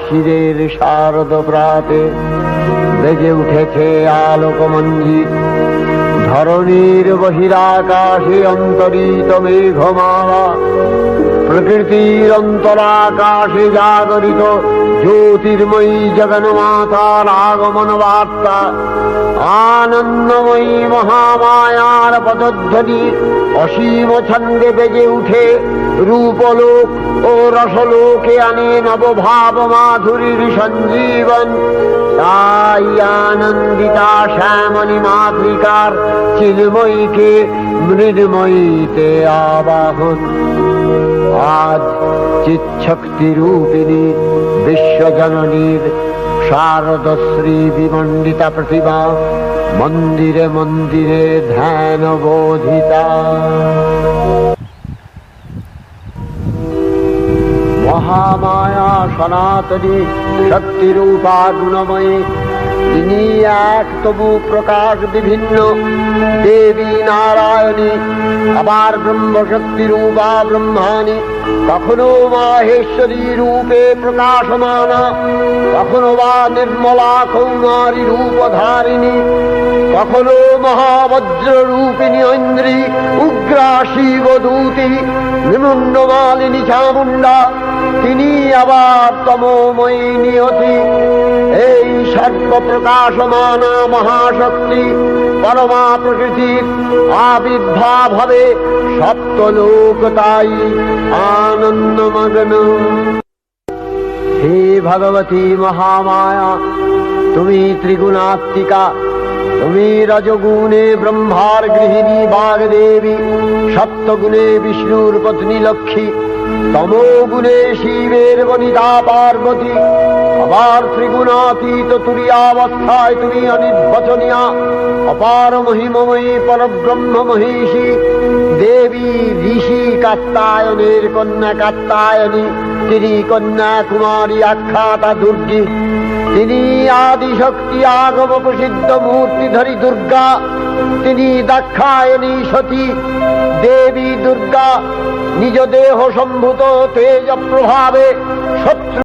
শিশিরের শারদ প্রাতে বেজে উঠেছে আলোকমঞ্জিত। ধরণীর বহিরাকাশে অন্তরিত মেঘমালা, প্রকৃতির অন্তরাকাশে জাগরিত জ্যোতির্ময়ী জগন্মাতার আগমন বার্তা। আনন্দময়ী মহামায়ার পদধ্বনি অসীম ছন্দে বেজে উঠে রূপলোক ও রসলোকে আনে নবভাব মাধুরীর সঞ্জীবন। তাই আনন্দিতা শ্যামণী মাতৃকার চিন্ময়ীকে মৃন্ময়ীতে আবাহন। আজ চিৎশক্তি রূপিণী বিশ্বজননীর শারদশ্রী বিমণ্ডিতা প্রতিমা মন্দিরে মন্দিরে ধ্যান বোধিতা। মহামায়া সনাতনী শক্তিরূপা গুণময়ী, তিনি এক তবু প্রকাশ বিভিন্ন। দেবী নারায়ণী, আবার ব্রহ্মশক্তি রূপা ব্রহ্মাণী, কখনো মাহেশ্বরী রূপে প্রকাশমানা, কখনো বা নির্মলা কৌমারী রূপধারিণী, কখনো মহাবজ্র রূপিণী ঐন্দ্রী, উগ্রা শিবদূতি, নিমুন্ডমালিনী চামুণ্ডা, তিনি আবার তমোময়ী নিয়তি। এই সর্বপ্রকাশমানা মহাশক্তি পরমা প্রকৃতির আবির্ভাব হবে সপ্তলোক তাই আনন্দমগ্ন। হে ভগবতী মহামায়া, তুমি ত্রিগুণাত্মিকা, তুমি রজগুণে ব্রহ্মার গৃহিণী বাগদেবী, সপ্তগুণে বিষ্ণুর পত্নী লক্ষ্মী, তমোগুণে শিবের বনিতা পার্বতী, আবার ত্রিগুণাতীত তুরীয়াবস্থায় তুমি অনির্বচনীয়া অপার মহিমময়ী পরব্রহ্ম মহিষী দেবী। ঋষি কাত্যায়নের কন্যা কাত্যায়নী, তিনি কন্যা কুমারী আখ্যাতা দুর্গী, তিনি আদিশক্তি আগম প্রসিদ্ধ মূর্তিধরী দুর্গা, তিনি দাক্ষায়ণী সতী। দেবী দুর্গা নিজ দেহ সম্ভূত তেজ প্রভাবে শত্রু